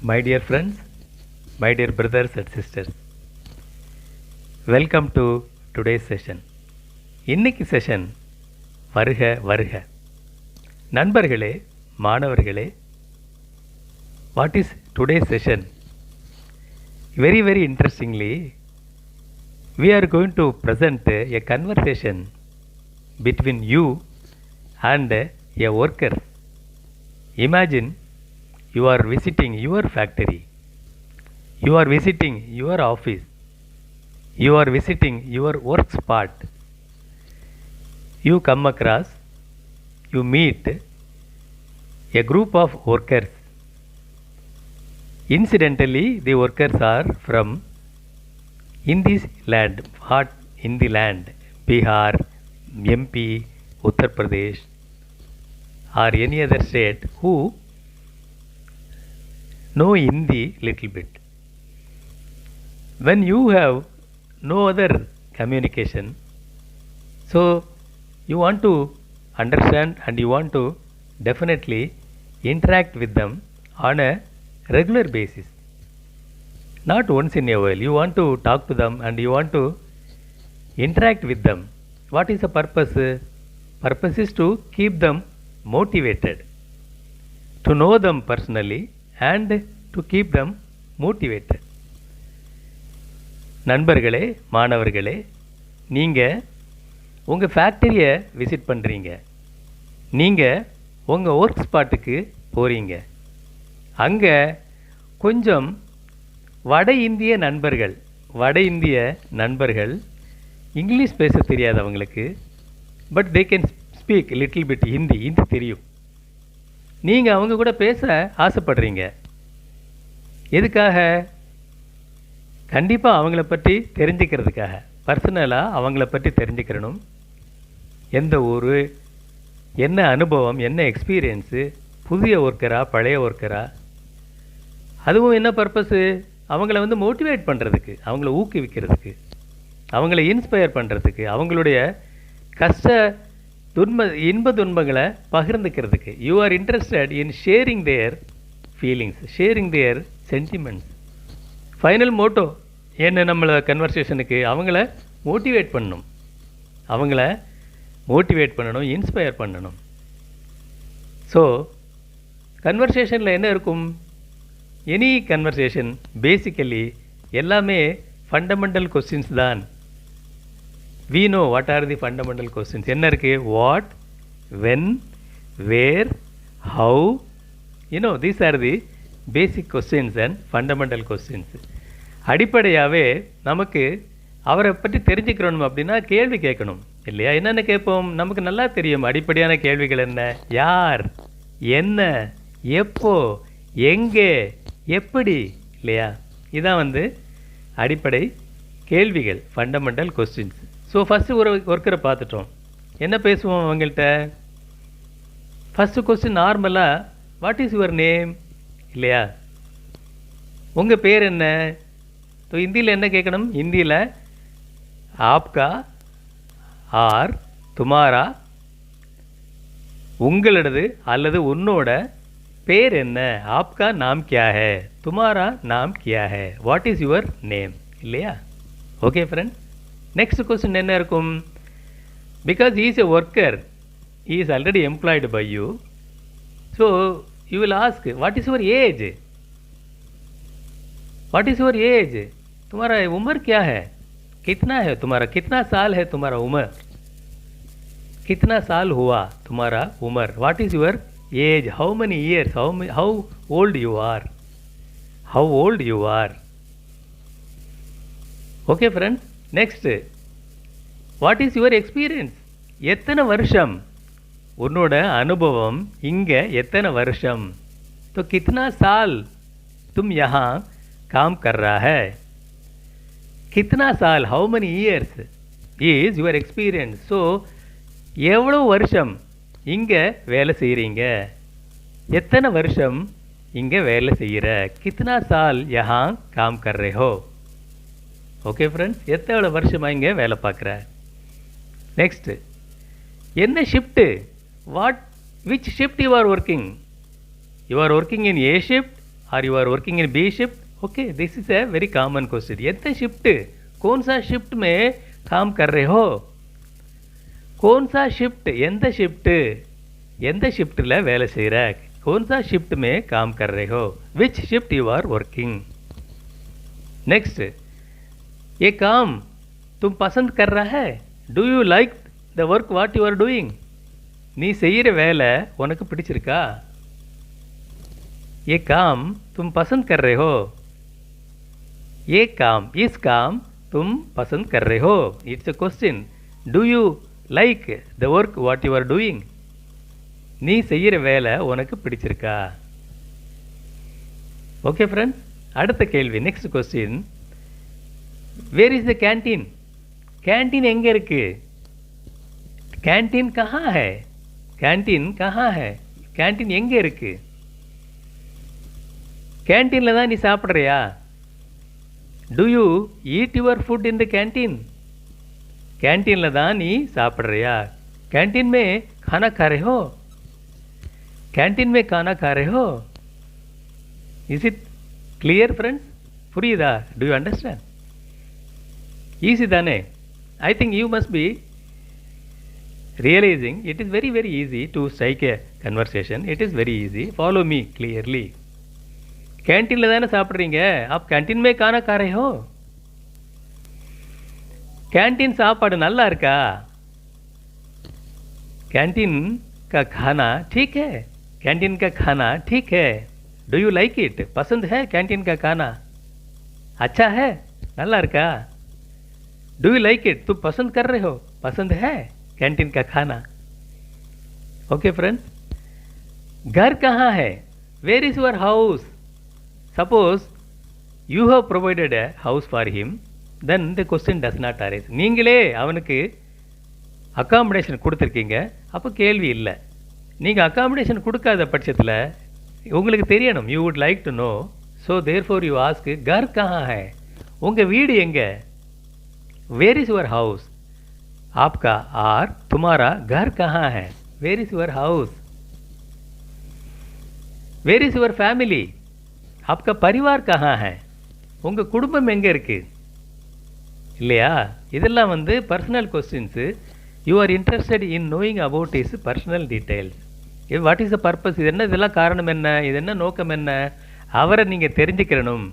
My dear friends, my dear brothers and sisters, welcome to today's session. இன்னைக்கு session வருக வருக. நண்பர்களே, மாணவர்களே, what is today's session? Very interestingly, we are going to present a conversation between you and a worker. Imagine you are visiting your factory, you are visiting your office, you are visiting your work spot. You come across, you meet a group of workers. Incidentally, the workers are from in this land, what in the land, Bihar, MP, Uttar Pradesh, or any other state who know Hindi little bit. When you have no other communication, so you want to understand and you want to definitely interact with them on a regular basis. Not once in a while. You want to talk to them and you want to interact with them. What is the purpose? Purpose is to keep them motivated, to know them personally and to keep them motivated. நண்பர்களே, மாணவர்களே, நீங்கள் உங்கள் ஃபேக்டரியை visit பண்ணுறீங்க, நீங்கள் உங்கள் work ஸ்பாட்டுக்கு போகிறீங்க. அங்கே கொஞ்சம் வட இந்திய நண்பர்கள் இங்கிலீஷ் பேச தெரியாது அவங்களுக்கு, but they can speak little bit Hindi தெரியும். நீங்கள் அவங்க கூட பேச ஆசைப்படுறீங்க. எதுக்காக? கண்டிப்பாக அவங்கள பற்றி தெரிஞ்சுக்கிறதுக்காக, பர்சனலாக அவங்கள பற்றி தெரிஞ்சுக்கிறணும். எந்த ஊர், என்ன அனுபவம், என்ன எக்ஸ்பீரியன்ஸு, புதிய ஒர்க்கரா பழைய ஒர்க்கரா, அதுவும் என்ன பர்பஸு? அவங்கள மோட்டிவேட் பண்ணுறதுக்கு, அவங்கள ஊக்குவிக்கிறதுக்கு, அவங்கள இன்ஸ்பயர் பண்ணுறதுக்கு, அவங்களுடைய கஷ்ட இன்ப துன்பங்களை பகிர்ந்துக்கிறதுக்கு. You are interested in sharing their feelings, sharing their sentiments. Final motto என்ன நம்மளை கன்வர்சேஷனுக்கு? அவங்கள மோட்டிவேட் பண்ணணும், இன்ஸ்பயர் பண்ணணும். ஸோ கன்வர்சேஷனில் என்ன இருக்கும்? எனி கன்வர்சேஷன் பேசிக்கலி எல்லாமே ஃபண்டமெண்டல் கொஸ்டின்ஸ் தான். We know what are the fundamental questions. என்ன இருக்குது? What, when, where, how. These are the basic questions and fundamental questions. அடிப்படையாகவே நமக்கு அவரை பற்றி தெரிஞ்சுக்கிறோம் அப்படின்னா கேள்வி கேட்கணும் இல்லையா? என்னென்ன கேட்போம்? நமக்கு நல்லா தெரியும் அடிப்படையான கேள்விகள் என்ன. யார், என்ன, எப்போ, எங்கே, எப்படி, இல்லையா? இதான் அடிப்படை கேள்விகள், ஃபண்டமெண்டல் கொஸ்டின்ஸ். ஸோ ஃபஸ்ட்டு ஒரு ஒர்க்கரை பார்த்துட்டோம். என்ன பேசுவோம் அவங்கள்ட்ட? ஃபஸ்ட்டு கொஸ்டின் நார்மலாக வாட் இஸ் யுவர் நேம், இல்லையா? உங்கள் பேர் என்ன? ஸோ ஹிந்தியில் என்ன கேட்கணும்? ஹிந்தியில் ஆப்கா ஆர் துமாரா, உங்களது அல்லது உன்னோட பேர் என்ன? ஆப்கா நாம் கியா ஹே, துமாரா நாம் கியா ஹே, வாட் இஸ் யுவர் நேம், இல்லையா? ஓகே ஃப்ரெண்ட், நெக்ஸ்ட் கொஸ்டின் என்ன இருக்கும்? Because he is a worker, he is already employed by you, so you will ask what is your age, what is your age, तुम्हारा उम्र क्या है, कितना है तुम्हारा, कितना साल है तुम्हारा उम्र, कितना साल हुआ तुम्हारा उम्र, what is your age, how many years, how old you are, how old you are. Okay friends, next, what is your experience, எத்தனை வருஷம் உன்னோட அனுபவம் இங்கே, எத்தனை வருஷம். तो कितना साल तुम यहाँ काम कर रहा है, कितना साल, how many years is your experience. So எவ்வளோ வருஷம் இங்கே வேலை செய்கிறீங்க, எத்தனை வருஷம் இங்கே வேலை செய்கிற, कितना साल यहाँ काम कर रहे हो. ஓகே ஃப்ரெண்ட்ஸ், எத்தனை வருஷமாக இங்கே வேலை பார்க்குற. நெக்ஸ்ட்டு, என்ன shift, which shift you are working, you are working in A shift or you are working in B shift? Okay, this is a very common question. எந்த shift? कौन सा shift में काम कर रहे हो? कौन सा shift? எந்த shift? எந்த shiftல வேலை செய்ற? कौन सा shift में काम कर रहे हो? Which shift you are working? Next, ये काम तुम पसंद कर रहा है? Do you like the work what you are doing? நீ செய்கிற வேலை உனக்கு பிடிச்சிருக்கா? ये काम तुम पसंद कर रहे हो? ये काम इस काम तुम पसंद कर रहे हो? It's a question. Do you like the work what you are doing? நீ செய்கிற வேலை உனக்கு பிடிச்சிருக்கா? ஓகே ஃப்ரெண்ட்ஸ், அடுத்த கேள்வி. Next question. Where is the canteen? Canteen எங்கே இருக்கு? कैंटीन कहाँ है? कैंटीन कहाँ है? कैंटीन எங்கே இருக்கு? கேன்டீனில் தான் நீ சாப்பிட்றியா? Do you eat your food in the canteen? கேன்டீனில் தான் நீ சாப்பிட்றியா? कैंटीन में खाना खा रहे हो? कैंटीन में खाना खा रहे हो? Is it clear friends? புரியுதா? Do you understand? ஈஸி தானே? I think you must be realizing it is very very easy to strike a conversation. It is very easy. Follow me clearly. Canteen தானே சாப்பிட்றீங்க? आप canteen में खाना खा रहे हो? कैंटीन சாப்பாடு நல்லா இருக்கா? कैंटीन का खाना ठीक है? कैंटीन का खाना ठीक है? Do you like it? पसंद है कैंटीन का खाना? अच्छा है? நல்லா இருக்கா? Do you like it? तुम पसंद कर रहे हो? पसंद है कैंटीन का खाना? ओके फ्रेंड्स, घर कहाँ है? Where is your house? Suppose you have provided a house for him, then the question does not arise. நீங்களே அவனுக்கு அக்காமடேஷன் கொடுத்துருக்கீங்க, அப்போ கேள்வி இல்லை. நீங்கள் அக்காமடேஷன் கொடுக்காத பட்சத்தில் உங்களுக்கு தெரியணும். You would like to know. So therefore you ask கர் கஹா ஹை? உங்கள் வீடு எங்கே? Where is your house? आपका और तुम्हारा घर कहाँ है? Where is your house? Where is your family? आपका परिवार कहाँ है? உங்கள் குடும்பம் எங்கே இருக்குது? இல்லையா? இதெல்லாம் வந்து personal questions. You are interested in knowing about is personal details. What is the purpose? இது என்ன? இதெல்லாம் காரணம் என்ன? இது என்ன நோக்கம் என்ன? அவரை நீங்கள் தெரிஞ்சுக்கிறணும்.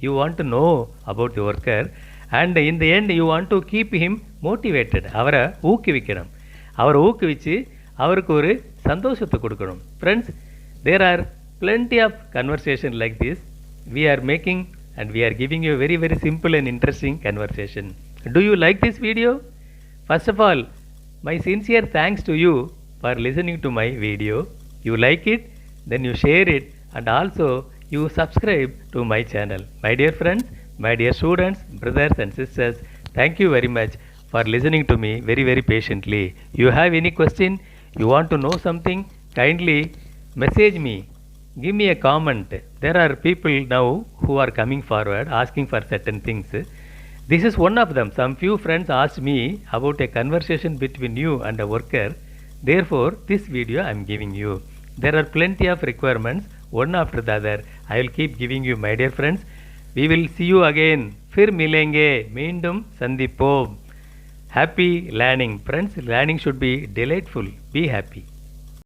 You want to know about the worker and in the end you want to keep him motivated. அவரை ஊக்குவிக்கணும். அவரை ஊக்குவிச்சு அவருக்கு ஒரு சந்தோஷத்தை கொடுக்கணும். Friends, there are plenty of conversation like this we are making and we are giving you a very very simple and interesting conversation. Do you like this video? First of all, my sincere thanks to you for listening to my video. You like it, then you share it, and also you subscribe to my channel. My dear friends, my dear students, brothers and sisters, thank you very much for listening to me very very patiently. You have any question? You want to know something? Kindly message me. Give me a comment. There are people now who are coming forward asking for certain things. This is one of them. Some few friends asked me about a conversation between you and a worker. Therefore, this video I am giving you. There are plenty of requirements, one after the other. I will keep giving you, my dear friends. We will see you again. फिर मिलेंगे, மீண்டும் சந்திப்போம். Happy learning. Friends, learning should be delightful. Be happy.